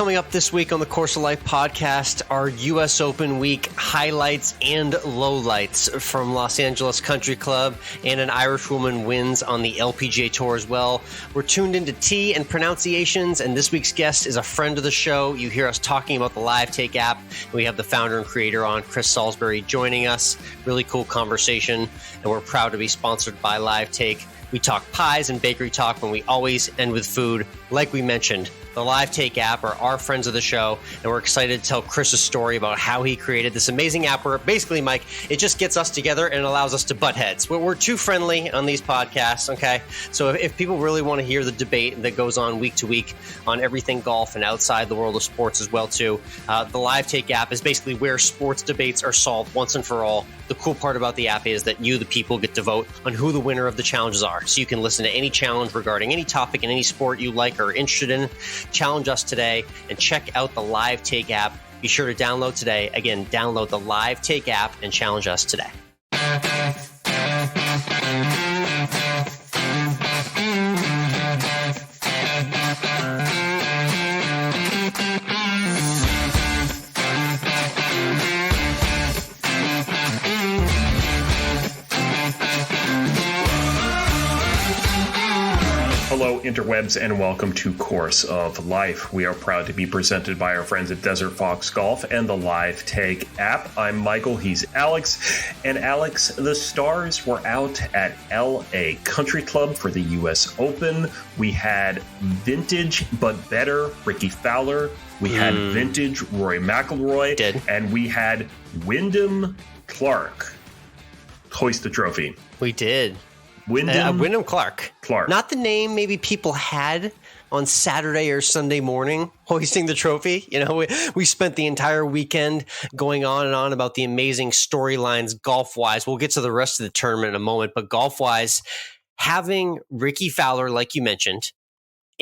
Coming up this week on the Course of Life podcast, our U.S. Open week highlights and lowlights from Los Angeles Country Club, and an Irish woman wins on the LPGA Tour as well. We're tuned into tea and pronunciations, and this week's guest is a friend of the show. You hear us talking about the Livetake app. We have the founder and creator on, Chris Salisbury, joining us. Really cool conversation, and we're proud to be sponsored by Livetake. We talk pies and bakery talk when we always end with food. Like we mentioned, the Livetake app are our friends of the show, and we're excited to tell Chris's story about how he created this amazing app where basically, Mike, it just gets us together and allows us to butt heads. We're too friendly on these podcasts, okay? So if people really want to hear the debate that goes on week to week on everything golf and outside the world of sports as well, too, the Livetake app is basically where sports debates are solved once and for all. The cool part about the app is that you, the people, get to vote on who the winner of the challenges are. So you can listen to any challenge regarding any topic in any sport you like or are interested in. Challenge us today and check out the Livetake app. Be sure to download today. Again, download the Livetake app and challenge us today. Hello, interwebs, and welcome to Course of Life. We are proud to be presented by our friends at Desert Fox Golf and the Livetake app. I'm Michael, he's Alex. And Alex, the stars were out at LA Country Club for the US Open. We had vintage but better Ricky Fowler. We had vintage Rory McIlroy. And we had Wyndham Clark hoist the trophy. We did. Wyndham Clark. Not the name maybe people had on Saturday or Sunday morning hoisting the trophy. You know, we spent the entire weekend going on and on about the amazing storylines golf-wise. We'll get to the rest of the tournament in a moment, but golf-wise, having Ricky Fowler, like you mentioned,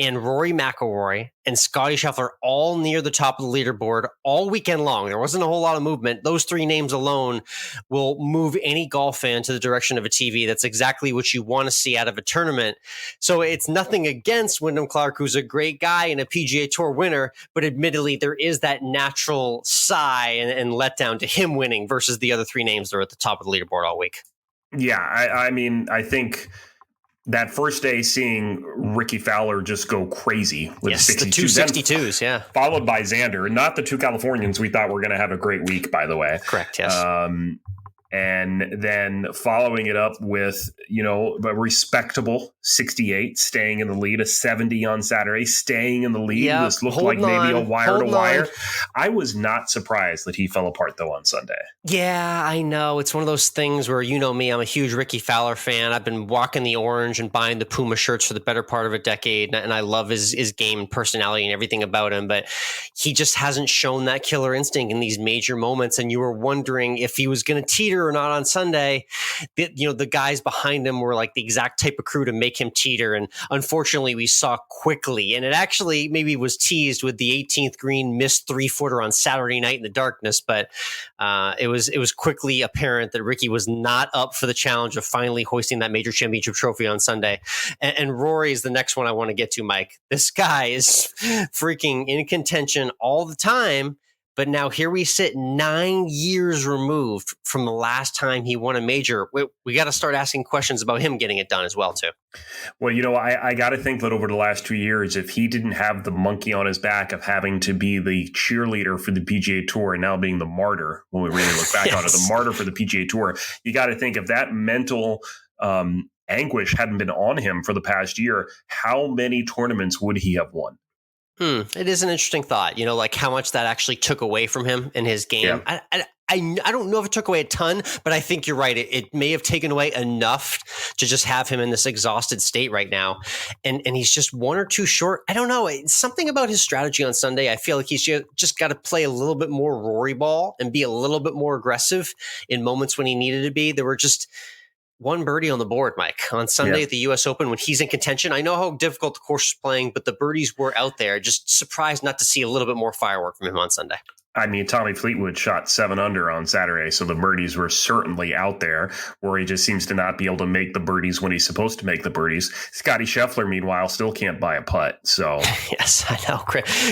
and Rory McIlroy and Scottie Scheffler all near the top of the leaderboard all weekend long. There wasn't a whole lot of movement. Those three names alone will move any golf fan to the direction of a TV. That's exactly what you want to see out of a tournament. So it's nothing against Wyndham Clark, who's a great guy and a PGA Tour winner, but admittedly there is that natural sigh and letdown to him winning versus the other three names that are at the top of the leaderboard all week. Yeah, I mean, I think that first day, seeing Ricky Fowler just go crazy with the 62, two 62s, yeah. Followed by Xander, not the two Californians we thought were going to have a great week, by the way. Correct, yes. And then following it up with, you know, a respectable 68, staying in the lead, a 70 on Saturday, staying in the lead. Yep, this looked like maybe a wire-to-wire. I was not surprised that he fell apart, though, on Sunday. Yeah, I know. It's one of those things where, you know me, I'm a huge Ricky Fowler fan. I've been walking the orange and buying the Puma shirts for the better part of a decade, and I love his game and personality and everything about him, but he just hasn't shown that killer instinct in these major moments, and you were wondering if he was going to teeter or not on Sunday. The guys behind him were like the exact type of crew to make him teeter, and unfortunately we saw quickly, and it actually maybe was teased with the 18th green missed 3-footer on Saturday night in the darkness, but it was quickly apparent that Ricky was not up for the challenge of finally hoisting that major championship trophy on Sunday. And Rory is the next one I want to get to, Mike. This guy is freaking in contention all the time. But now here we sit 9 years removed from the last time he won a major. We got to start asking questions about him getting it done as well, too. Well, you know, I got to think that over the last 2 years, if he didn't have the monkey on his back of having to be the cheerleader for the PGA Tour and now being the martyr, when we really look back on it, the martyr for the PGA Tour, you got to think if that mental anguish hadn't been on him for the past year, how many tournaments would he have won? It is an interesting thought, you know, like how much that actually took away from him in his game. Yeah. I don't know if it took away a ton, but I think you're right. It may have taken away enough to just have him in this exhausted state right now. And he's just one or two short. I don't know. It's something about his strategy on Sunday. I feel like he's just got to play a little bit more Rory ball and be a little bit more aggressive in moments when he needed to be. There were just one birdie on the board, Mike, on Sunday at the U.S. Open when he's in contention. I know how difficult the course is playing, but the birdies were out there. Just surprised not to see a little bit more firework from him on Sunday. I mean, Tommy Fleetwood shot 7 under on Saturday, so the birdies were certainly out there. Rory just seems to not be able to make the birdies when he's supposed to make the birdies. Scotty Scheffler, meanwhile, still can't buy a putt. So yes, I know.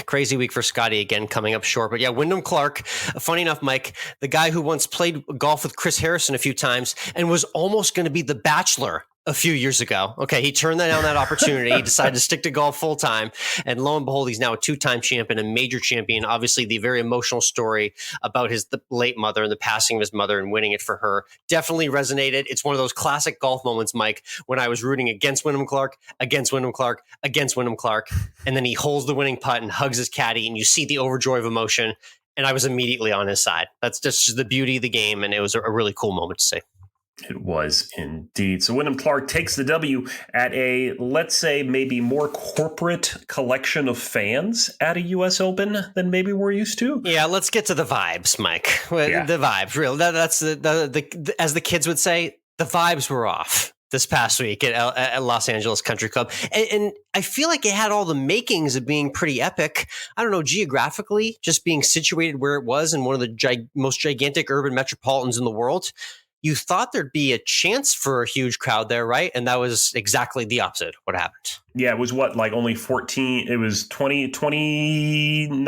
Crazy week for Scotty again, coming up short. But yeah, Wyndham Clark, funny enough, Mike, the guy who once played golf with Chris Harrison a few times and was almost going to be the Bachelor a few years ago. Okay, he turned down that opportunity. He decided to stick to golf full time. And lo and behold, he's now a 2-time champion, a major champion. Obviously, the very emotional story about the late mother and the passing of his mother and winning it for her definitely resonated. It's one of those classic golf moments, Mike, when I was rooting against Wyndham Clark, against Wyndham Clark, against Wyndham Clark. And then he holds the winning putt and hugs his caddy, and you see the overjoy of emotion. And I was immediately on his side. That's just the beauty of the game. And it was a really cool moment to see. It was indeed. So Wyndham Clark takes the W at a, let's say, maybe more corporate collection of fans at a U.S. Open than maybe we're used to. Yeah, let's get to the vibes, Mike. Yeah. The vibes, real. That's the as the kids would say, the vibes were off this past week at Los Angeles Country Club. And I feel like it had all the makings of being pretty epic. I don't know, geographically, just being situated where it was in one of the most gigantic urban metropolitans in the world. You thought there'd be a chance for a huge crowd there, right? And that was exactly the opposite. What happened? Yeah, it was like only 14. It was 29.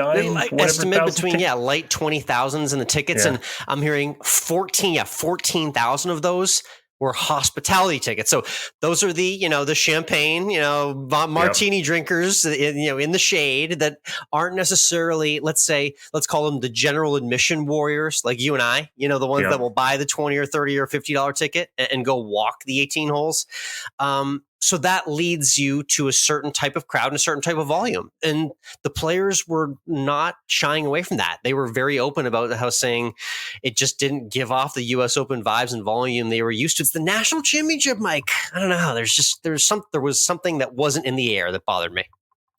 Estimate between, light 20,000s in the tickets. Yeah. And I'm hearing 14,000 of those were hospitality tickets. So those are the champagne, martini drinkers, in the shade that aren't necessarily, let's call them the general admission warriors like you and I, the ones that will buy the $20 or $30 or $50 ticket and go walk the 18 holes. So that leads you to a certain type of crowd and a certain type of volume. And the players were not shying away from that. They were very open about how saying it just didn't give off the U.S. Open vibes and volume they were used to. It's the national championship, Mike. I don't know. There was something that wasn't in the air that bothered me.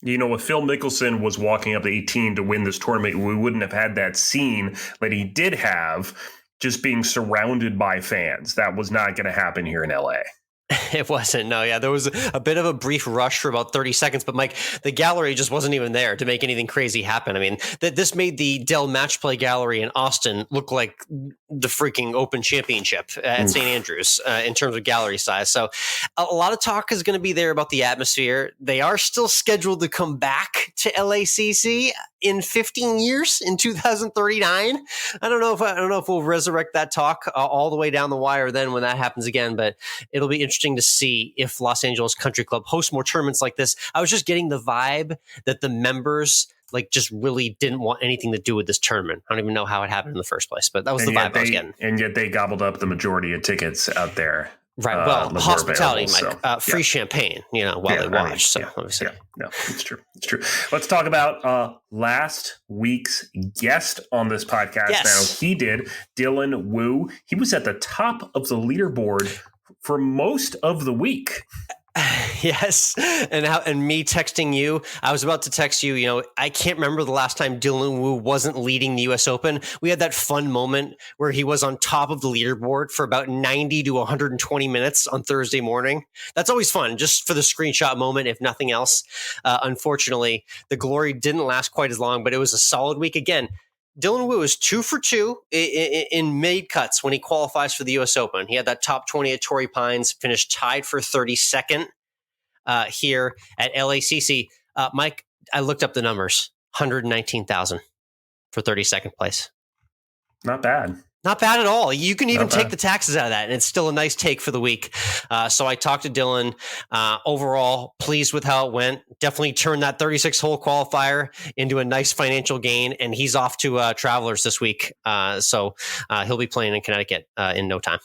If Phil Mickelson was walking up to 18 to win this tournament, we wouldn't have had that scene that he did have, just being surrounded by fans. That was not going to happen here in L.A. It wasn't. No, yeah. There was a bit of a brief rush for about 30 seconds, but Mike, the gallery just wasn't even there to make anything crazy happen. I mean, this made the Dell Match Play Gallery in Austin look like the freaking Open Championship at St. Andrews in terms of gallery size. So a lot of talk is going to be there about the atmosphere. They are still scheduled to come back to LACC in 15 years, in 2039. I don't know if we'll resurrect that talk all the way down the wire then when that happens again, but it'll be interesting to see if Los Angeles Country Club hosts more tournaments like this. I was just getting the vibe that the members just really didn't want anything to do with this tournament. I don't even know how it happened in the first place, but that was the vibe I was getting. And yet they gobbled up the majority of tickets out there. Right. Well, hospitality, Mike, free champagne, while they watch. Obviously. Yeah, no, it's true. It's true. Let's talk about last week's guest on this podcast. Yes. Now, he did Dylan Wu. He was at the top of the leaderboard for most of the week. Yes. And me texting you, I was about to text you, I can't remember the last time Dylan Wu wasn't leading the US Open. We had that fun moment where he was on top of the leaderboard for about 90 to 120 minutes on Thursday morning. That's always fun, just for the screenshot moment, if nothing else. Unfortunately, the glory didn't last quite as long, but it was a solid week. Again, Dylan Wu is 2 for 2 in made cuts when he qualifies for the U.S. Open. He had that top 20 at Torrey Pines, finished tied for 32nd here at LACC. Mike, I looked up the numbers, 119,000 for 32nd place. Not bad. Not bad at all. You can even take the taxes out of that, and it's still a nice take for the week. So I talked to Dylan. Overall, pleased with how it went. Definitely turned that 36-hole qualifier into a nice financial gain, and he's off to Travelers this week. So he'll be playing in Connecticut in no time.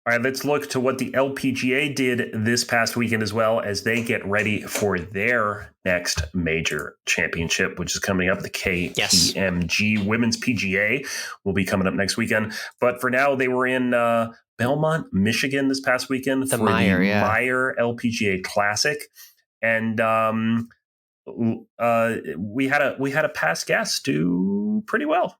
All right, let's look to what the LPGA did this past weekend as well as they get ready for their next major championship, which is coming up. The KPMG Women's PGA will be coming up next weekend. But for now, they were in Belmont, Michigan this past weekend for Meijer LPGA Classic. And we had a past guest do pretty well.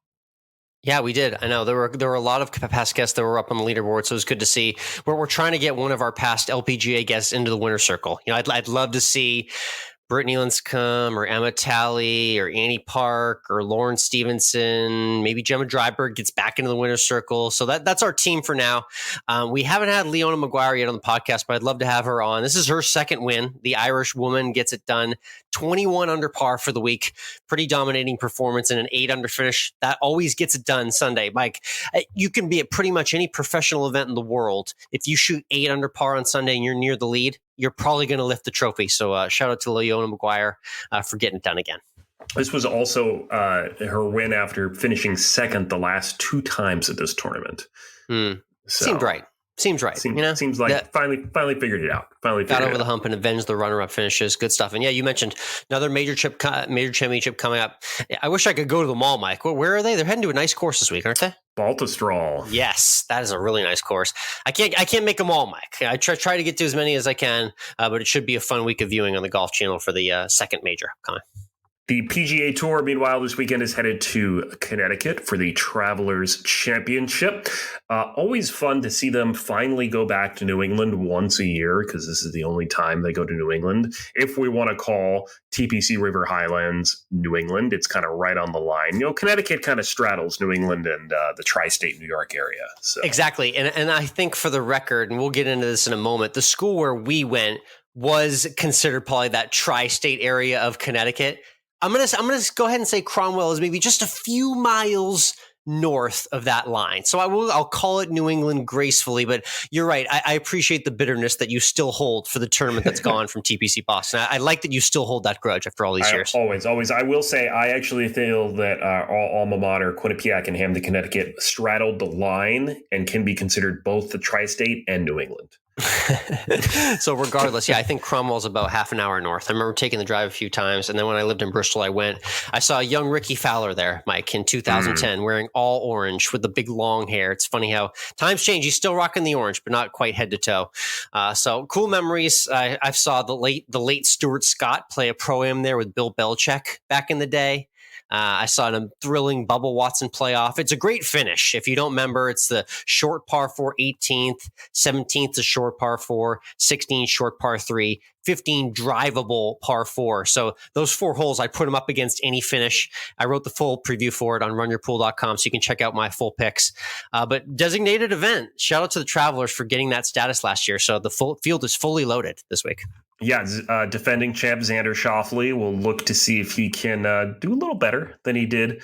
Yeah, we did. I know there were a lot of past guests that were up on the leaderboard, so it was good to see. We're trying to get one of our past LPGA guests into the winner's circle. I'd love to see Brittany Lincecum or Emma Talley or Annie Park or Lauren Stevenson. Maybe Gemma Dryberg gets back into the winner's circle. So that's our team for now. We haven't had Leona Maguire yet on the podcast, but I'd love to have her on. This is her second win. The Irish woman gets it done. 21 under par for the week. Pretty dominating performance and an 8 under finish. That always gets it done Sunday. Mike, you can be at pretty much any professional event in the world. If you shoot 8 under par on Sunday and you're near the lead, you're probably going to lift the trophy. So shout out to Leona Maguire for getting it done again. This was also her win after finishing second the last 2 times at this tournament. So, Seemed right. Seems right. Seems like finally figured it out. Got over the hump and avenged the runner-up finishes. Good stuff. And yeah, you mentioned another major championship coming up. I wish I could go to them all, Mike. Where are they? They're heading to a nice course this week, aren't they? Baltusrol. Yes, that is a really nice course. I can't make them all, Mike. I try to get to as many as I can, but it should be a fun week of viewing on the Golf Channel for the second major coming. The PGA Tour, meanwhile, this weekend is headed to Connecticut for the Travelers Championship. Always fun to see them finally go back to New England once a year, because this is the only time they go to New England. If we want to call TPC River Highlands New England, it's kind of right on the line. Connecticut kind of straddles New England and the tri-state New York area. So. Exactly. And I think for the record, and we'll get into this in a moment, the school where we went was considered probably that tri-state area of Connecticut. I'm gonna go ahead and say Cromwell is maybe just a few miles north of that line. So I'll call it New England gracefully, but you're right. I appreciate the bitterness that you still hold for the tournament that's gone from TPC Boston. I like that you still hold that grudge after all these years. Always. I will say I actually feel that all alma mater, Quinnipiac and Hamden, Connecticut, straddled the line and can be considered both the tri-state and New England. So regardless, I think Cromwell's about half an hour north. I remember taking the drive a few times, and then when I lived in Bristol, I saw a young Ricky Fowler there, Mike, in 2010, wearing all orange with the big long hair. It's funny how times change. He's still rocking the orange, but not quite head to toe. So cool memories. I saw the late Stuart Scott play a pro-am there with Bill Belichick back in the day. I saw a thrilling Bubba Watson playoff. It's a great finish. If you don't remember, it's the short par 4 18th, 17th the short par 4, 16 short par 3, 15 drivable par 4. So those 4 holes, I put them up against any finish. I wrote the full preview for it on runyourpool.com, so you can check out my full picks. But designated event. Shout out to the Travelers for getting that status last year. So the full field is fully loaded this week. Yeah, defending champ Xander Schauffele will look to see if he can do a little better than he did,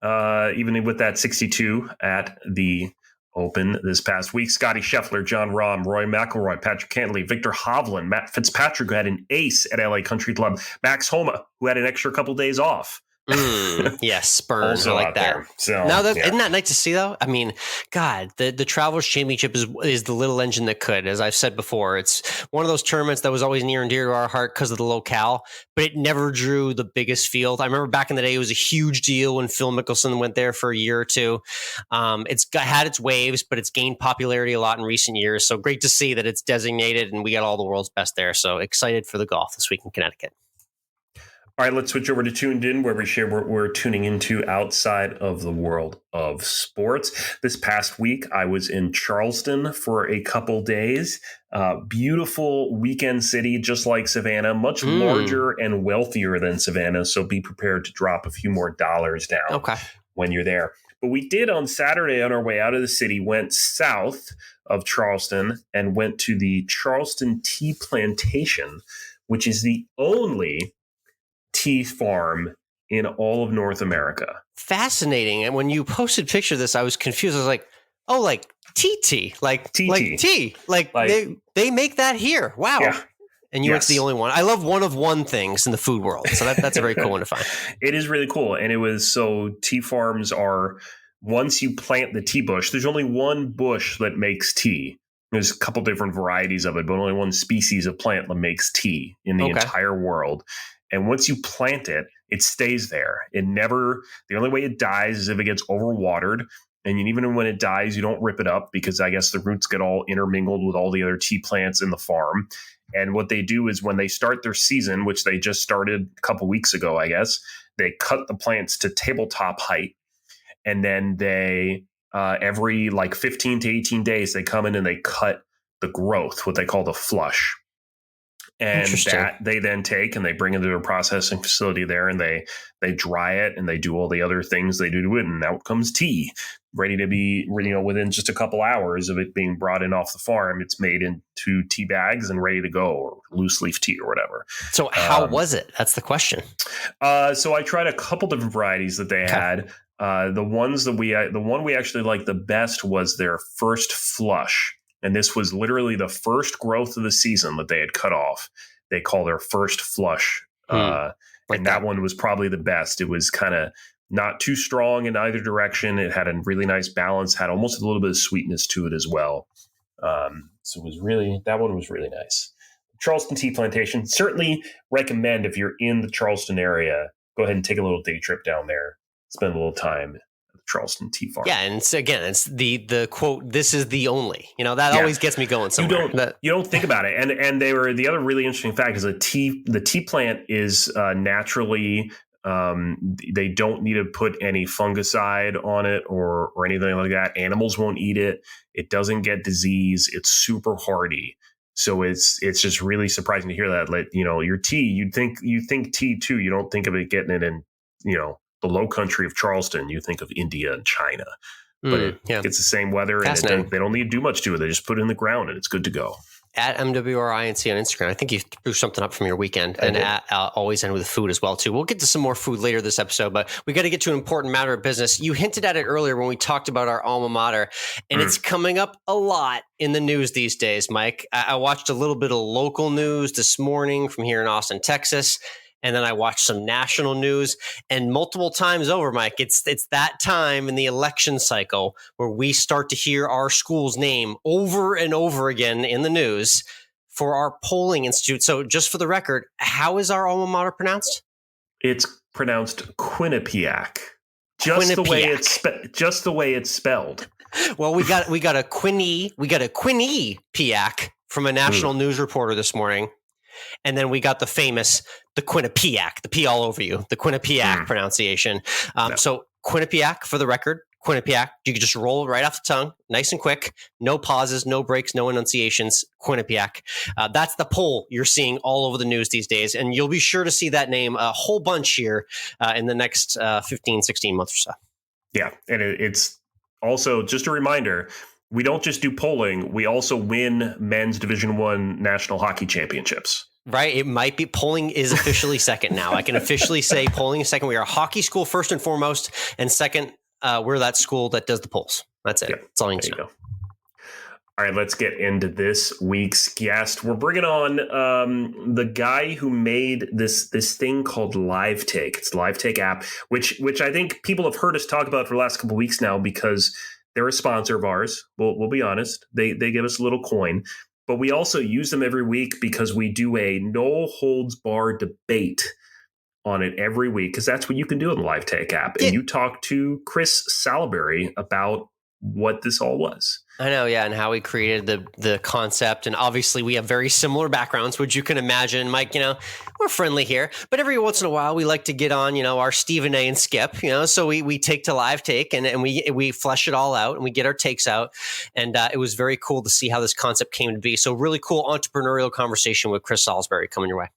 even with that 62 at the Open this past week. Scotty Scheffler, John Rahm, Roy McIlroy, Patrick Cantley, Victor Hovland, Matt Fitzpatrick, who had an ace at LA Country Club, Max Homa, who had an extra couple days off. Yes, burn. Also I like that. There. So, now, isn't that nice to see, though? I mean, God, the Travelers Championship is the little engine that could. As I've said before, it's one of those tournaments that was always near and dear to our heart because of the locale, but it never drew the biggest field. I remember back in the day, it was a huge deal when Phil Mickelson went there for a year or two. It's had its waves, but it's gained popularity a lot in recent years. So great to see that it's designated and we got all the world's best there. So excited for the golf this week in Connecticut. All right, let's switch over to Tuned In, where we share what we're tuning into outside of the world of sports. This past week, I was in Charleston for a couple days. Beautiful weekend city, just like Savannah, much larger and wealthier than Savannah. So be prepared to drop a few more dollars down when you're there. But we did on Saturday on our way out of the city, went south of Charleston and went to the Charleston Tea Plantation, which is the only tea farm in all of North America. Fascinating. And when you posted picture of this, I was confused. I was like, oh, like tea, like tea. Like they make that here. Wow. Yeah. And you went to the only one. I love one of one things in the food world. So that's a very cool one to find. It is really cool. And it was tea farms are, once you plant the tea bush, there's only one bush that makes tea. There's a couple different varieties of it, but only one species of plant that makes tea in the entire world. And once you plant it, it stays there. The only way it dies is if it gets overwatered. And even when it dies, you don't rip it up because I guess the roots get all intermingled with all the other tea plants in the farm. And what they do is when they start their season, which they just started a couple weeks ago, I guess, they cut the plants to tabletop height. And then they, every 15 to 18 days, they come in and they cut the growth, what they call the flush. And that they then take and they bring into a processing facility there, and they dry it and they do all the other things they do to it. And out comes tea, ready to be, within just a couple hours of it being brought in off the farm. It's made into tea bags and ready to go, or loose leaf tea or whatever. So how was it? That's the question. So I tried a couple different varieties that they had. The one we actually liked the best was their first flush. And this was literally the first growth of the season that they had cut off. They call their first flush. That one was probably the best. It was kind of not too strong in either direction. It had a really nice balance, had almost a little bit of sweetness to it as well. So that one was really nice. Charleston Tea Plantation, certainly recommend if you're in the Charleston area, go ahead and take a little day trip down there, spend a little time. Charleston Tea Farm. Yeah, and so again, it's the quote, "This is the only." That always gets me going somewhere. You don't think about it. And the other really interesting fact is the tea plant is naturally, they don't need to put any fungicide on it or anything like that. Animals won't eat it. It doesn't get disease. It's super hardy. So it's just really surprising to hear that. Like, your tea, you think tea too. You don't think of it getting it in, the low country of Charleston. You think of India and China, but it's the same weather, and they don't need to do much to it. They just put it in the ground and it's good to go. At MWRINC on Instagram. I think you threw something up from your weekend, and at AlwaysEndWithFood as well too. We'll get to some more food later this episode, but we got to get to an important matter of business. You hinted at it earlier when we talked about our alma mater, and it's coming up a lot in the news these days, Mike. I watched a little bit of local news this morning from here in Austin, Texas. And then I watched some national news, and multiple times over, Mike, it's that time in the election cycle where we start to hear our school's name over and over again in the news for our polling institute. So just for the record, how is our alma mater pronounced? It's pronounced Quinnipiac. Just the way it's spelled. Well, we got a Quinnipiac from a national news reporter this morning. And then we got the Quinnipiac, the P all over you, the Quinnipiac pronunciation. So Quinnipiac, for the record, Quinnipiac, you can just roll it right off the tongue, nice and quick, no pauses, no breaks, no enunciations, Quinnipiac. That's the poll you're seeing all over the news these days. And you'll be sure to see that name a whole bunch here in the next 15, 16 months or so. Yeah, and it's also just a reminder, we don't just do polling. We also win men's Division I national hockey championships. Right. It might be polling is officially second now. I can officially say polling is second. We are a hockey school first and foremost. And second, we're that school that does the polls. That's it. Yep. That's all you need to know. All right, let's get into this week's guest. We're bringing on the guy who made this thing called Livetake. It's the Livetake app, which I think people have heard us talk about for the last couple of weeks now because they're a sponsor of ours. We'll be honest. They give us a little coin, but we also use them every week because we do a no holds barred debate on it every week, because that's what you can do in the Livetake app. And you talk to Chris Salisbury about what this all was. I know, yeah, and how we created the concept. And obviously we have very similar backgrounds, which you can imagine. Mike, we're friendly here, but every once in a while we like to get on, our Stephen A and Skip, so we take to Livetake and we flesh it all out and we get our takes out. And it was very cool to see how this concept came to be. So really cool entrepreneurial conversation with Chris Salisbury coming your way.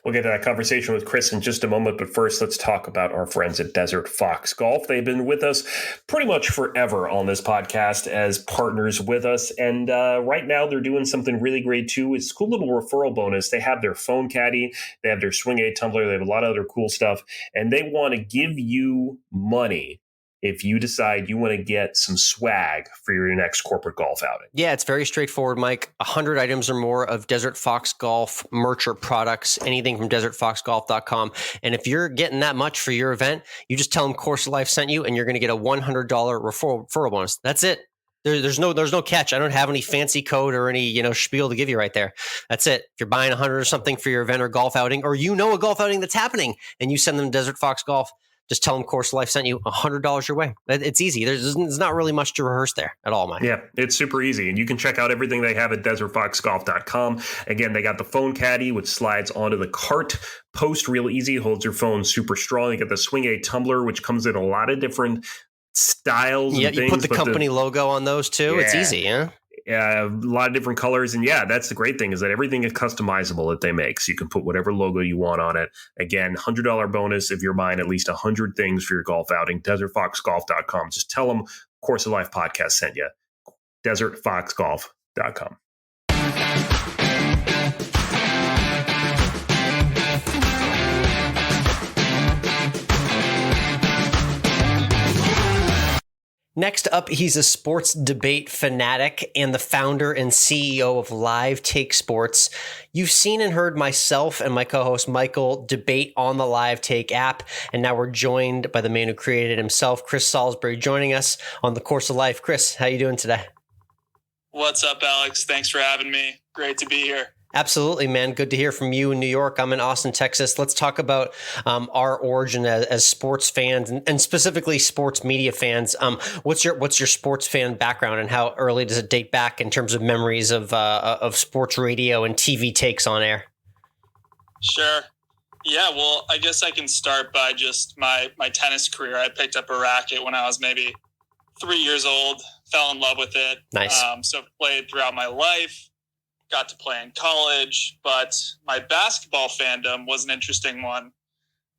We'll get to that conversation with Chris in just a moment, but first let's talk about our friends at Desert Fox Golf. They've been with us pretty much forever on this podcast as partners with us, and right now they're doing something really great too. It's a cool little referral bonus. They have their phone caddy, they have their swing aid tumbler, they have a lot of other cool stuff, and they want to give you money if you decide you want to get some swag for your next corporate golf outing. Yeah, it's very straightforward, Mike. 100 items or more of Desert Fox Golf merch or products, anything from desertfoxgolf.com. And if you're getting that much for your event, you just tell them Course of Life sent you, and you're going to get a $100 referral bonus. That's it. There's no catch. I don't have any fancy code or any, spiel to give you right there. That's it. If you're buying 100 or something for your event or golf outing, or a golf outing that's happening, and you send them Desert Fox Golf, just tell them Course of Life sent you $100 your way. It's easy. There's not really much to rehearse there at all, Mike. Yeah, it's super easy. And you can check out everything they have at desertfoxgolf.com. Again, they got the phone caddy, which slides onto the cart post real easy, holds your phone super strong. You got the swing aid tumbler, which comes in a lot of different styles. Yeah, and you things, put the company logo on those too. Yeah. It's easy, yeah. a lot of different colors. And yeah, that's the great thing, is that everything is customizable that they make. So you can put whatever logo you want on it. Again, $100 bonus if you're buying at least 100 things for your golf outing. DesertFoxGolf.com. Just tell them Course of Life podcast sent you. DesertFoxGolf.com. Next up, he's a sports debate fanatic and the founder and CEO of Livetake Sports. You've seen and heard myself and my co-host Michael debate on the Livetake app, and now we're joined by the man who created it himself, Chris Salisbury, joining us on the Course of Life. Chris, how you doing today? What's up, Alex? Thanks for having me. Great to be here. Absolutely, man. Good to hear from you in New York. I'm in Austin, Texas. Let's talk about our origin as sports fans and specifically sports media fans. What's your sports fan background, and how early does it date back in terms of memories of sports radio and TV takes on air? Sure. Yeah, well, I guess I can start by just my tennis career. I picked up a racket when I was maybe 3 years old, fell in love with it. Nice. So played throughout my life. Got to play in college, but my basketball fandom was an interesting one.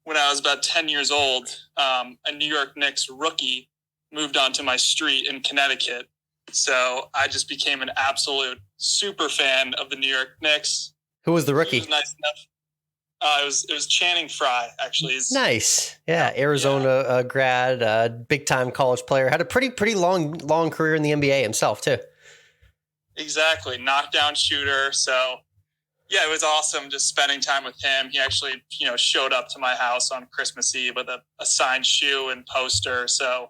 When I was about 10 years old, a New York Knicks rookie moved onto my street in Connecticut. So I just became an absolute super fan of the New York Knicks. Who was the rookie? He was nice enough. It was Channing Frye, actually. Nice. Yeah. Arizona grad, big time college player, had a pretty long career in the NBA himself too. Exactly. Knockdown shooter. So yeah, it was awesome just spending time with him. He actually, showed up to my house on Christmas Eve with a signed shoe and poster. So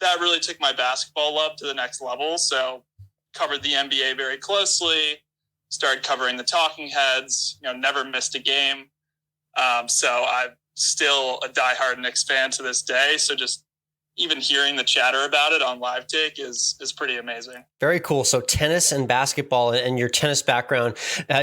that really took my basketball love to the next level. So covered the NBA very closely, started covering the talking heads, never missed a game. So I'm still a diehard Knicks fan to this day. So just even hearing the chatter about it on Livetake is pretty amazing. Very cool. So tennis and basketball and your tennis background,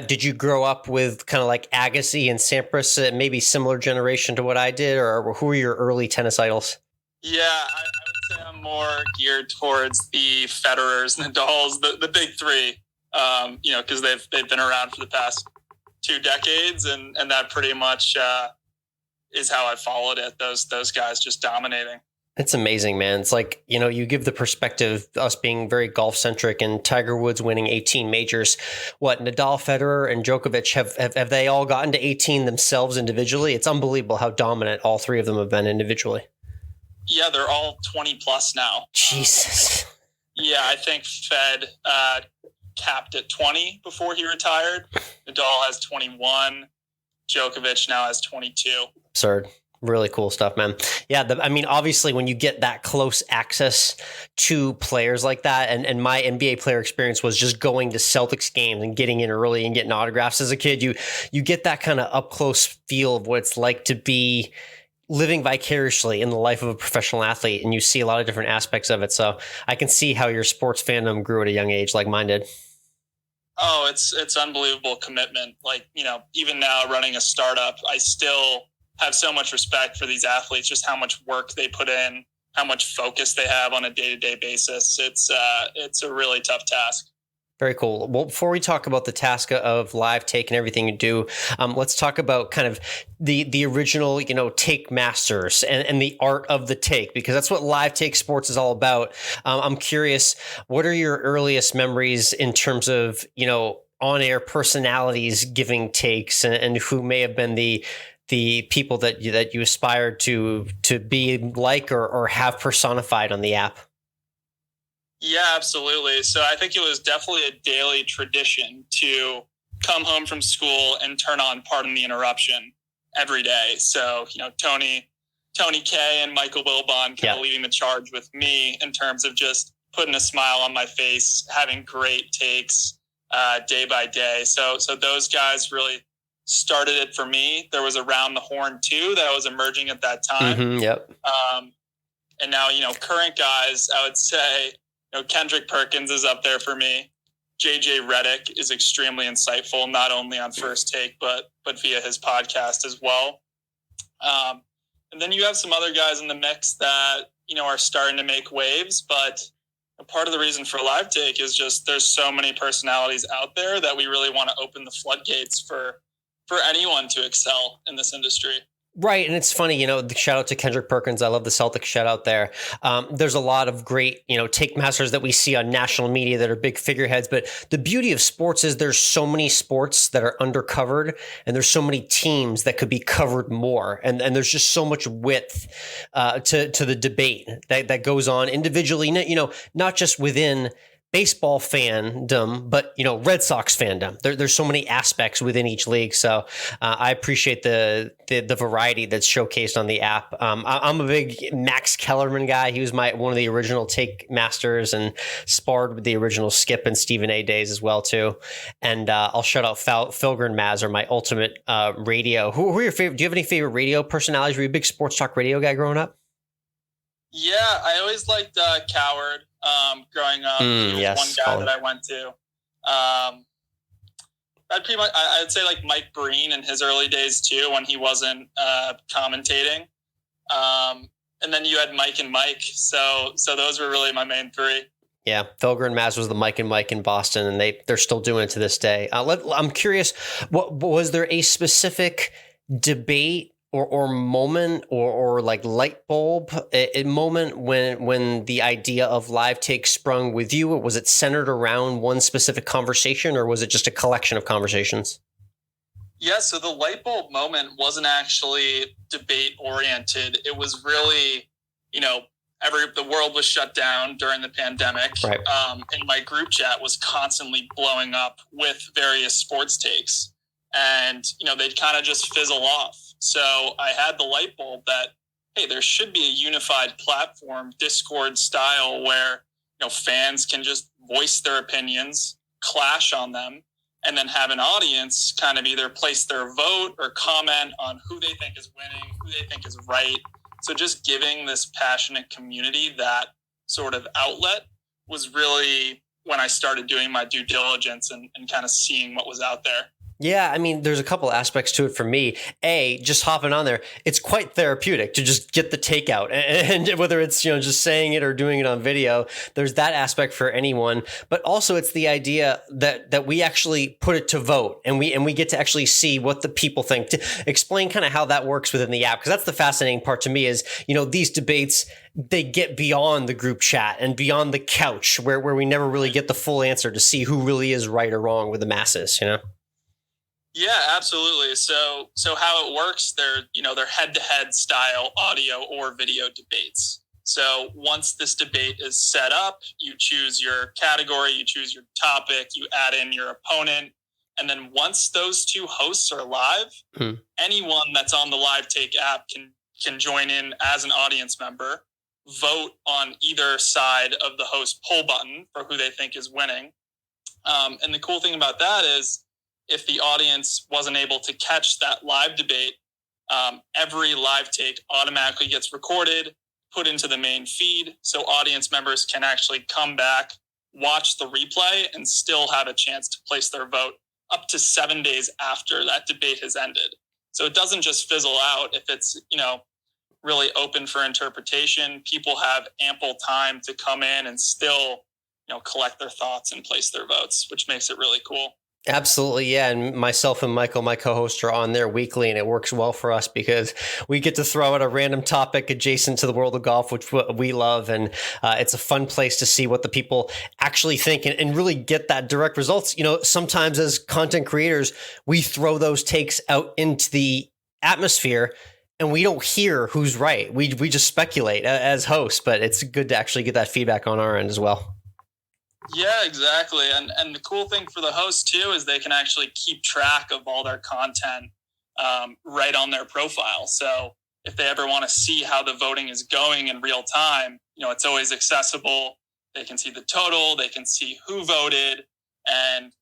did you grow up with kind of like Agassi and Sampras, maybe similar generation to what I did, or who were your early tennis idols? Yeah, I would say I'm more geared towards the Federers, Nadals, the big three, because they've been around for the past 2 decades, and that pretty much is how I followed it. Those guys just dominating. It's amazing, man. It's like, you give the perspective, us being very golf centric and Tiger Woods winning 18 majors. What, Nadal, Federer, and Djokovic, have they all gotten to 18 themselves individually? It's unbelievable how dominant all three of them have been individually. Yeah, they're all 20 plus now. Jesus. Yeah, I think Fed capped at 20 before he retired. Nadal has 21. Djokovic now has 22. Absurd. Really cool stuff, man. Yeah, obviously, when you get that close access to players like that, and my NBA player experience was just going to Celtics games and getting in early and getting autographs as a kid, you get that kind of up close feel of what it's like to be living vicariously in the life of a professional athlete, and you see a lot of different aspects of it. So I can see how your sports fandom grew at a young age, like mine did. Oh, it's unbelievable commitment. Like, even now running a startup, I still have so much respect for these athletes, just how much work they put in, how much focus they have on a day-to-day basis. It's a really tough task. Very cool. Well, before we talk about the task of Livetake and everything you do, let's talk about kind of the original, take masters and the art of the take, because that's what Livetake Sports is all about. I'm curious, what are your earliest memories in terms of, on-air personalities giving takes, and who may have been the people that you aspired to be like or have personified on the app? Yeah, absolutely. So I think it was definitely a daily tradition to come home from school and turn on Pardon the Interruption every day. So, Tony K and Michael Wilbon kind of leading the charge with me in terms of just putting a smile on my face, having great takes day by day. So those guys really started it for me. There was Around the Horn too that was emerging at that time. Mm-hmm, yep. And now, current guys, I would say, Kendrick Perkins is up there for me. JJ Redick is extremely insightful, not only on First Take, but via his podcast as well. And then you have some other guys in the mix that, are starting to make waves, but part of the reason for Livetake is just there's so many personalities out there that we really want to open the floodgates for anyone to excel in this industry. Right. And it's funny, the shout out to Kendrick Perkins. I love the Celtics shout out there. There's a lot of great, take masters that we see on national media that are big figureheads. But the beauty of sports is there's so many sports that are undercovered and there's so many teams that could be covered more. And there's just so much width to the debate that goes on individually, not just within baseball fandom, but Red Sox fandom. There's so many aspects within each league, so I appreciate the variety that's showcased on the app. I'm a big Max Kellerman guy. He was one of the original take masters and sparred with the original Skip and Stephen A. days as well too. And I'll shout out Philger and Maz are my ultimate radio. Who are your favorite? Do you have any favorite radio personalities? Were you a big sports talk radio guy growing up? Yeah, I always liked Coward. Growing up, yes, one guy that I went to. I'd pretty much, I'd say like Mike Breen in his early days too, when he wasn't commentating. And then you had Mike and Mike. So those were really my main three. Yeah, Felger and Maz was the Mike and Mike in Boston, and they're still doing it to this day. I'm curious, what was there a specific debate or moment or like light bulb a moment when the idea of Livetake sprung with you? Was it centered around one specific conversation, or was it just a collection of conversations? Yeah, so the light bulb moment wasn't actually debate oriented. It was really, the world was shut down during the pandemic. Right. And my group chat was constantly blowing up with various sports takes. And, they'd kind of just fizzle off. So I had the light bulb that, hey, there should be a unified platform, Discord style, where, fans can just voice their opinions, clash on them, and then have an audience kind of either place their vote or comment on who they think is winning, who they think is right. So just giving this passionate community that sort of outlet was really when I started doing my due diligence and kind of seeing what was out there. Yeah, I mean, there's a couple aspects to it for me. Just hopping on there, it's quite therapeutic to just get the takeout, and whether it's just saying it or doing it on video, there's that aspect for anyone. But also, it's the idea that we actually put it to vote, and we get to actually see what the people think. To explain kind of how that works within the app, because that's the fascinating part to me is these debates, they get beyond the group chat and beyond the couch where we never really get the full answer to see who really is right or wrong with the masses. Yeah, absolutely. So how it works, they're head-to-head style audio or video debates. So once this debate is set up, you choose your category, you choose your topic, you add in your opponent. And then once those two hosts are live, anyone that's on the Livetake app can join in as an audience member, vote on either side of the host poll button for who they think is winning. And the cool thing about that is, if the audience wasn't able to catch that live debate, every Livetake automatically gets recorded, put into the main feed, so audience members can actually come back, watch the replay, and still have a chance to place their vote up to 7 days after that debate has ended. So it doesn't just fizzle out. If it's, really open for interpretation, people have ample time to come in and still, collect their thoughts and place their votes, which makes it really cool. Absolutely. Yeah. And myself and Michael, my co-host, are on there weekly, and it works well for us because we get to throw out a random topic adjacent to the world of golf, which we love. And it's a fun place to see what the people actually think and really get that direct results. Sometimes as content creators, we throw those takes out into the atmosphere and we don't hear who's right. We just speculate as hosts, but it's good to actually get that feedback on our end as well. Yeah, exactly. And the cool thing for the host too is they can actually keep track of all their content right on their profile. So if they ever want to see how the voting is going in real time, it's always accessible. They can see the total, they can see who voted. And,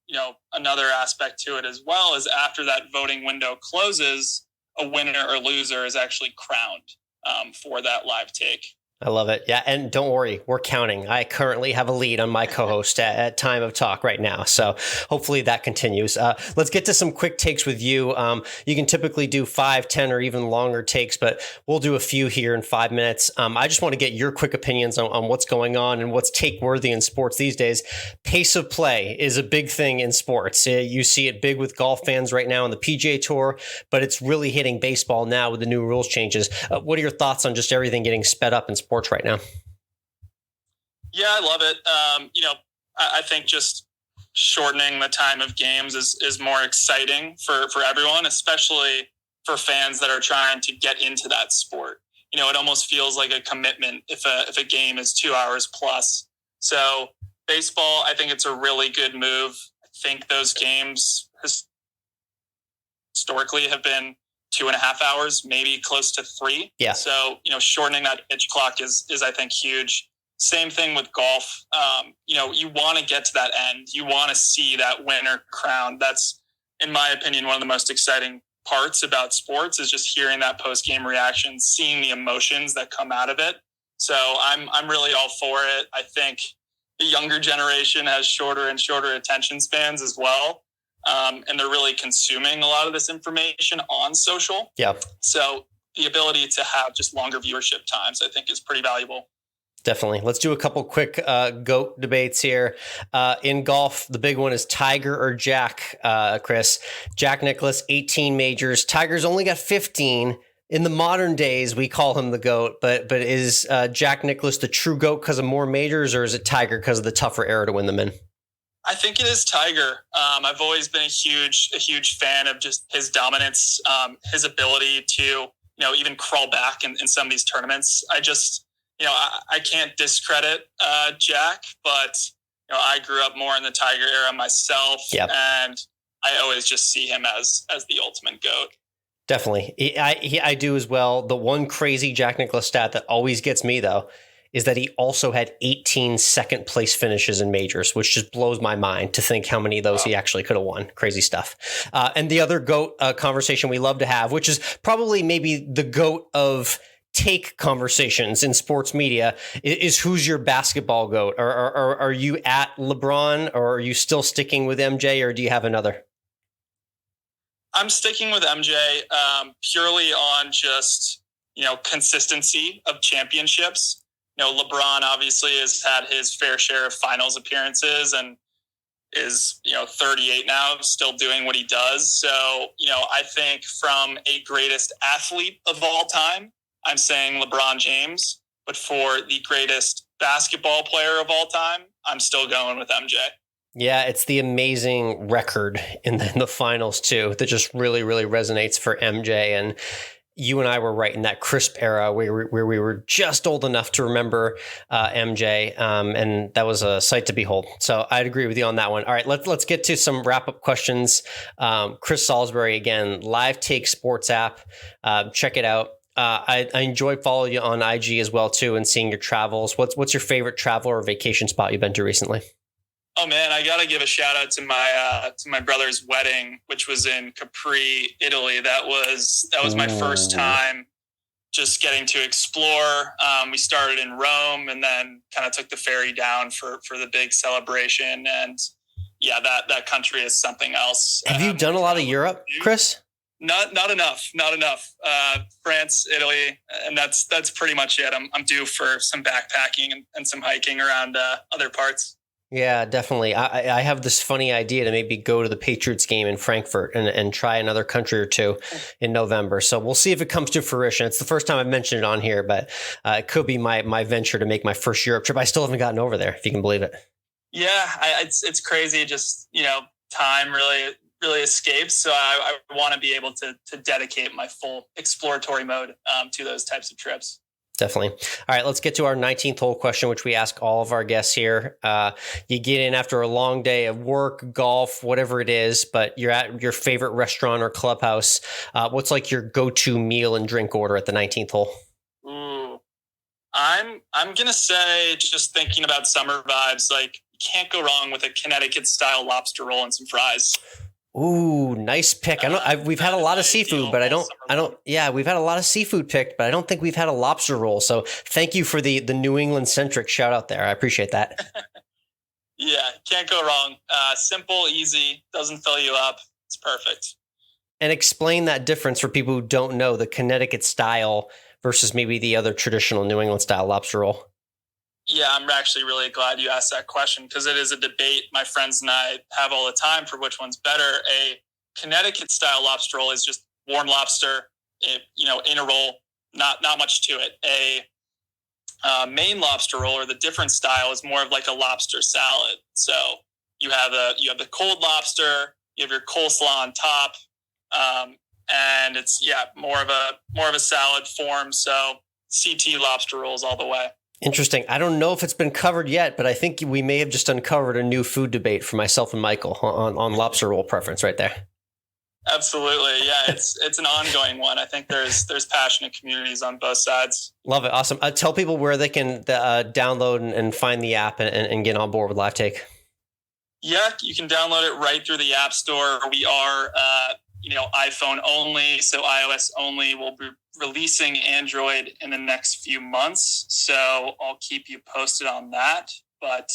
another aspect to it as well is after that voting window closes, a winner or loser is actually crowned for that Livetake. I love it. Yeah. And don't worry, we're counting. I currently have a lead on my co-host at time of talk right now. So hopefully that continues. Let's get to some quick takes with you. You can typically do 5, 10, or even longer takes, but we'll do a few here in 5 minutes. I just want to get your quick opinions on what's going on and what's take worthy in sports these days. Pace of play is a big thing in sports. You see it big with golf fans right now on the PGA Tour, but it's really hitting baseball now with the new rules changes. What are your thoughts on just everything getting sped up in sports right now? Yeah, I love it. I think just shortening the time of games is more exciting for everyone, especially for fans that are trying to get into that sport. It almost feels like a commitment if a game is 2 hours plus. So baseball, I think it's a really good move. I think those games historically have been 2.5 hours, maybe close to 3. Yeah. So, shortening that pitch clock is I think huge. Same thing with golf. You want to get to that end. You want to see that winner crowned. That's, in my opinion, one of the most exciting parts about sports is just hearing that post-game reaction, seeing the emotions that come out of it. So I'm really all for it. I think the younger generation has shorter and shorter attention spans as well. And they're really consuming a lot of this information on social. Yeah. So the ability to have just longer viewership times, I think, is pretty valuable. Definitely. Let's do a couple quick GOAT debates here. In golf, the big one is Tiger or Jack, Chris. Jack Nicklaus, 18 majors. Tiger's only got 15. In the modern days, we call him the GOAT, but is Jack Nicklaus the true GOAT because of more majors, or is it Tiger because of the tougher era to win them in? I think it is Tiger. I've always been a huge fan of just his dominance, his ability to, even crawl back in some of these tournaments. I can't discredit Jack, but, I grew up more in the Tiger era myself. Yep. And I always just see him as the ultimate GOAT. Definitely. I do as well. The one crazy Jack Nicklaus stat that always gets me, though, is that he also had 18 second place finishes in majors, which just blows my mind to think how many of those he actually could have won. Crazy stuff. And the other GOAT conversation we love to have, which is probably maybe the GOAT of take conversations in sports media, is who's your basketball GOAT? Or are you at LeBron, or are you still sticking with MJ, or do you have another? I'm sticking with MJ purely on just, consistency of championships. LeBron obviously has had his fair share of finals appearances and is, 38 now, still doing what he does. So, I think from a greatest athlete of all time, I'm saying LeBron James. But for the greatest basketball player of all time, I'm still going with MJ. Yeah, it's the amazing record in the finals, too, that just really, really resonates for MJ. And you and I were right in that crisp era where we were just old enough to remember MJ, and that was a sight to behold. So I'd agree with you on that one. All right, let's get to some wrap-up questions. Chris Salisbury, again, Livetake Sports app. Check it out. I enjoy following you on IG as well, too, and seeing your travels. What's your favorite travel or vacation spot you've been to recently? Oh man, I gotta give a shout out to my brother's wedding, which was in Capri, Italy. That was my first time just getting to explore. We started in Rome and then kind of took the ferry down for the big celebration. And yeah, that country is something else. Have you done a lot of Europe, Chris? Not enough. France, Italy, and that's pretty much it. I'm due for some backpacking and some hiking around other parts. Yeah, definitely. I have this funny idea to maybe go to the Patriots game in Frankfurt and try another country or two in November. So we'll see if it comes to fruition. It's the first time I've mentioned it on here, but it could be my venture to make my first Europe trip. I still haven't gotten over there, if you can believe it. Yeah, it's crazy. Just, time really escapes. So I want to be able to dedicate my full exploratory mode to those types of trips. Definitely. All right, let's get to our 19th hole question, which we ask all of our guests here. You get in after a long day of work, golf, whatever it is, but you're at your favorite restaurant or clubhouse. What's like your go-to meal and drink order at the 19th hole? Ooh, I'm gonna say, just thinking about summer vibes, like you can't go wrong with a Connecticut style lobster roll and some fries. Ooh, nice pick. We've had a lot of seafood, but we've had a lot of seafood picked, but I don't think we've had a lobster roll. So thank you for the New England centric shout out there. I appreciate that. Yeah, can't go wrong. Simple, easy, doesn't fill you up. It's perfect. And explain that difference for people who don't know the Connecticut style versus maybe the other traditional New England style lobster roll. Yeah, I'm actually really glad you asked that question because it is a debate my friends and I have all the time for which one's better. A Connecticut style lobster roll is just warm lobster, in a roll, not much to it. A Maine lobster roll, or the different style, is more of like a lobster salad. So you have the cold lobster, you have your coleslaw on top, and it's more of a salad form. So CT lobster rolls all the way. Interesting. I don't know if it's been covered yet, but I think we may have just uncovered a new food debate for myself and Michael on lobster roll preference right there. Absolutely. Yeah, it's an ongoing one. I think there's passionate communities on both sides. Love it. Awesome. Tell people where they can download and find the app and get on board with Livetake. Yeah, you can download it right through the App Store. We are, iPhone only, so iOS only. We'll be releasing Android in the next few months, so I'll keep you posted on that. But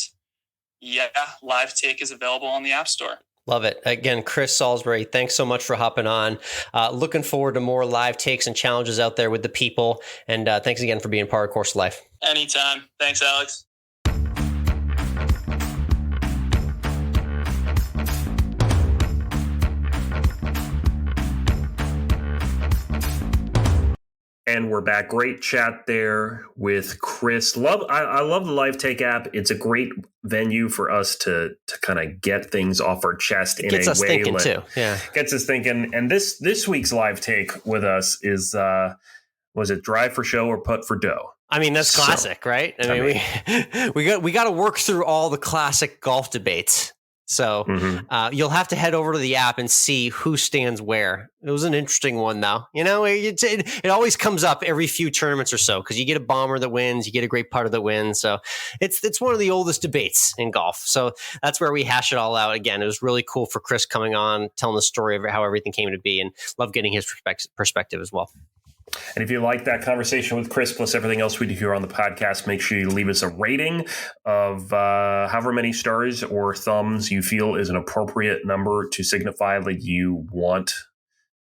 yeah, Livetake is available on the App Store. Love it. Again, Chris Salisbury, thanks so much for hopping on. Looking forward to more live takes and challenges out there with the people. And thanks again for being part of Course of Life. Anytime. Thanks, Alex. And we're back. Great chat there with Chris. I love the Livetake app. It's a great venue for us to kind of get things off our chest in a way. Gets us thinking too. Yeah, gets us thinking. And this week's Livetake with us is was it drive for show or putt for dough? I mean, that's classic, right? I mean, we got to work through all the classic golf debates. So you'll have to head over to the app and see who stands where. It was an interesting one, though. It always comes up every few tournaments or so because you get a bomber that wins, you get a great putter that wins. So it's one of the oldest debates in golf. So that's where we hash it all out. Again, it was really cool for Chris coming on, telling the story of how everything came to be, and love getting his perspective as well. And if you like that conversation with Chris plus everything else we do here on the podcast, make sure you leave us a rating of however many stars or thumbs you feel is an appropriate number to signify that you want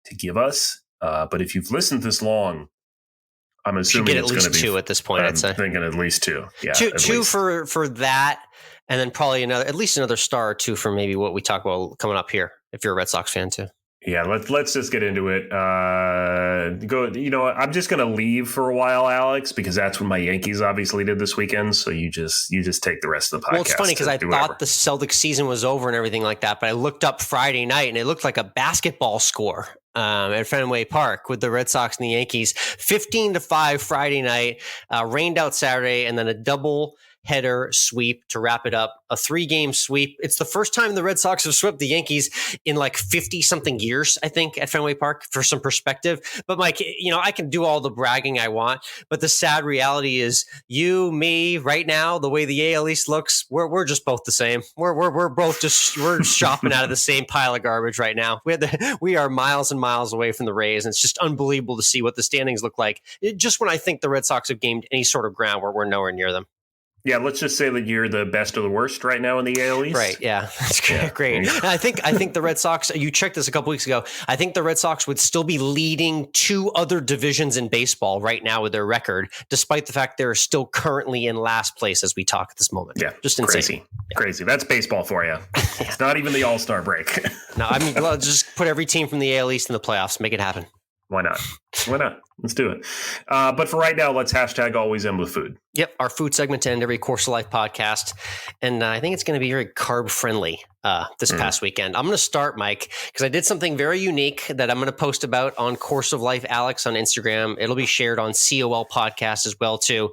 to give us. But if you've listened this long, I'm assuming it's going to be 2 at this point. I'm thinking at least 2. Yeah, two for that, and then probably at least another star or 2 for maybe what we talk about coming up here. If you're a Red Sox fan too. Yeah, let's just get into it. I'm just going to leave for a while, Alex, because that's what my Yankees obviously did this weekend. So you just take the rest of the podcast. Well, it's funny because I thought the Celtics season was over and everything like that, but I looked up Friday night and it looked like a basketball score at Fenway Park with the Red Sox and the Yankees. 15-5 Friday night, rained out Saturday, and then a double header sweep to wrap it up. A 3-game sweep. It's the first time the Red Sox have swept the Yankees in like 50 something years, I think, at Fenway Park, for some perspective. But Mike, I can do all the bragging I want, but the sad reality is you, me, right now, the way the AL East looks, we're just both the same. We're both we're shopping out of the same pile of garbage right now. We are miles and miles away from the Rays, and it's just unbelievable to see what the standings look like. Just when I think the Red Sox have gained any sort of ground, where we're nowhere near them. Yeah, let's just say that you're the best of the worst right now in the AL East. Right, yeah. That's great. And I think the Red Sox, you checked this a couple weeks ago, I think the Red Sox would still be leading 2 other divisions in baseball right now with their record, despite the fact they're still currently in last place as we talk at this moment. Yeah, just insane. Crazy. That's baseball for you. It's not even the All-Star break. No, I mean, just put every team from the AL East in the playoffs, make it happen. Why not? Let's do it. But for right now, let's hashtag #AlwaysEndWithFood. Yep, our food segment to end every Course of Life podcast. And I think it's going to be very carb friendly this past weekend. I'm going to start, Mike, because I did something very unique that I'm going to post about on Course of Life Alex on Instagram. It'll be shared on COL podcast as well, too.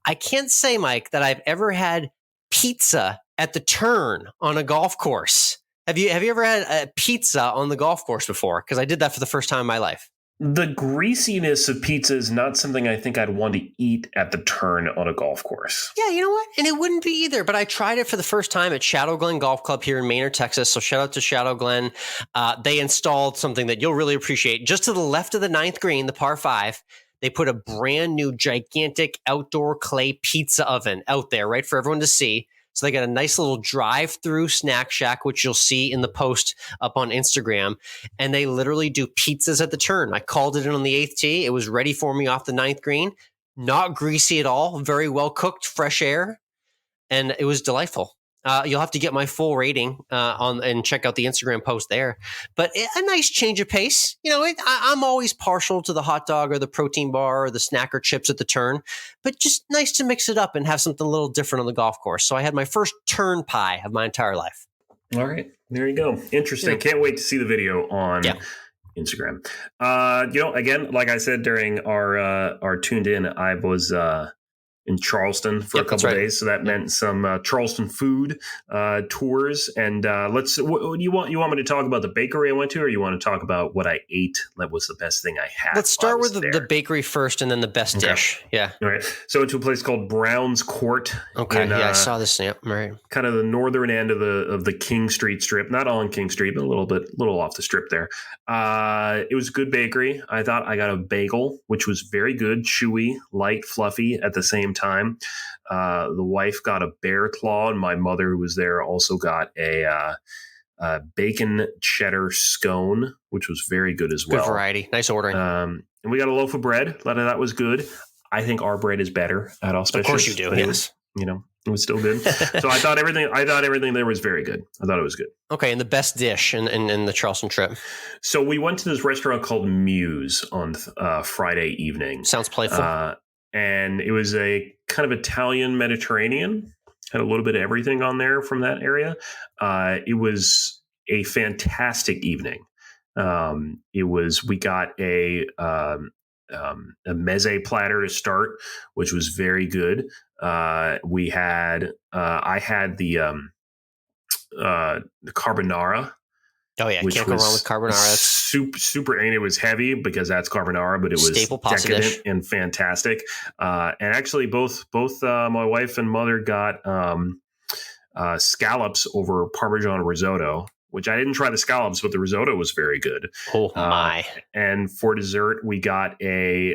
I can't say, Mike, that I've ever had pizza at the turn on a golf course. Have you ever had a pizza on the golf course before? Because I did that for the first time in my life. The greasiness of pizza is not something I think I'd want to eat at the turn on a golf course. Yeah, you know what? And it wouldn't be either, but I tried it for the first time at Shadow Glen Golf Club here in Maynard, Texas. So shout out to Shadow Glen. They installed something that you'll really appreciate. Just to the left of the 9th green, the par 5, they put a brand new gigantic outdoor clay pizza oven out there, right, for everyone to see. So they got a nice little drive-through snack shack, which you'll see in the post up on Instagram. And they literally do pizzas at the turn. I called it in on the 8th tee. It was ready for me off the 9th green. Not greasy at all. Very well cooked, fresh air. And it was delightful. You'll have to get my full rating and check out the Instagram post there. But a nice change of pace. You know, I'm always partial to the hot dog or the protein bar or the snack or chips at the turn, but just nice to mix it up and have something a little different on the golf course. So I had my first turn pie of my entire life. All right. There you go. Interesting. Yeah. Can't wait to see the video on Instagram. Again, like I said during our tuned in, I was in Charleston for a couple of days. So that meant some Charleston food tours. And you want me to talk about the bakery I went to, or you want to talk about what I ate? That was the best thing I had. Let's start with the bakery first and then the best dish. Yeah. All right. So went to a place called Brown's Court. Okay. I saw this. Yep. Right. Kind of the northern end of the King Street strip, not on King Street, but a little off the strip there. It was a good bakery. I thought I got a bagel, which was very good, chewy, light, fluffy at the same time. The wife got a bear claw, and my mother, who was there, also got a bacon cheddar scone, which was very good as well. Good variety. Nice ordering. And we got a loaf of bread. That was good. I think our bread is better at Auspicious. Of course you do. Yes. It was still good. So I thought everything there was very good. I thought it was good. Okay. And the best dish in the Charleston trip? So we went to this restaurant called Muse on Friday evening. Sounds playful. And it was a kind of Italian Mediterranean, had a little bit of everything on there from that area. It was a fantastic evening. We got a meze platter to start, which was very good. I had the carbonara. Oh yeah, can't go wrong with carbonara. Super, and it was heavy because that's carbonara, but it was decadent and fantastic. And actually, both my wife and mother got scallops over Parmesan risotto, which I didn't try the scallops, but the risotto was very good. Oh my! And for dessert, we got a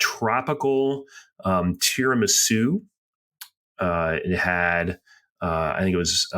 tropical tiramisu. It had. I think it was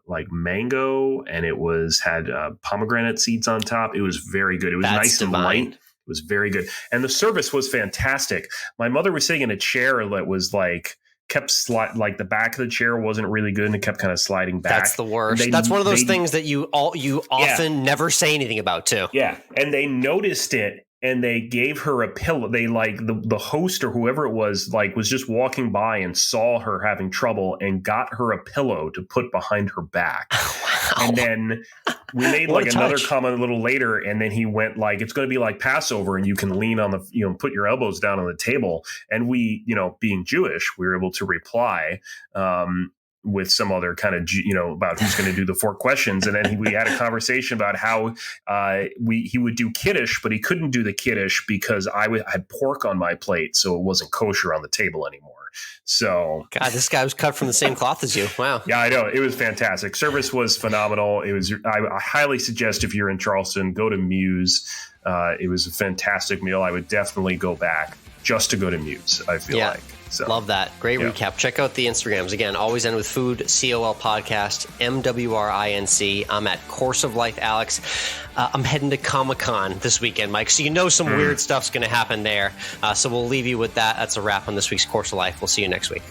like mango, and it had pomegranate seeds on top. It was very good. It was nice and light. It was very good. And the service was fantastic. My mother was sitting in a chair that was the back of the chair wasn't really good, and it kept kind of sliding back. That's the worst. That's one of those things that you often never say anything about too. Yeah. And they noticed it. And they gave her a pillow. They the host or whoever it was just walking by and saw her having trouble and got her a pillow to put behind her back. Wow. And then we made another comment a little later, and then he went it's going to be like Passover, and you can lean on put your elbows down on the table. And we, being Jewish, we were able to reply with some other kind of, about who's going to do the 4 questions. And then we had a conversation about how he would do Kiddush, but he couldn't do the Kiddush because I had pork on my plate, so it wasn't kosher on the table anymore. So, God, this guy was cut from the same cloth as you. Wow. Yeah, I know. It was fantastic. Service was phenomenal. It was. I highly suggest if you're in Charleston, go to Muse. It was a fantastic meal. I would definitely go back just to go to Muse, I feel like. So, love that. Great recap. Check out the Instagrams. Again, Always End with Food, COL Podcast, MWRINC. I'm at Course of Life, Alex. I'm heading to Comic-Con this weekend, Mike. So some weird stuff's going to happen there. So we'll leave you with that. That's a wrap on this week's Course of Life. We'll see you next week.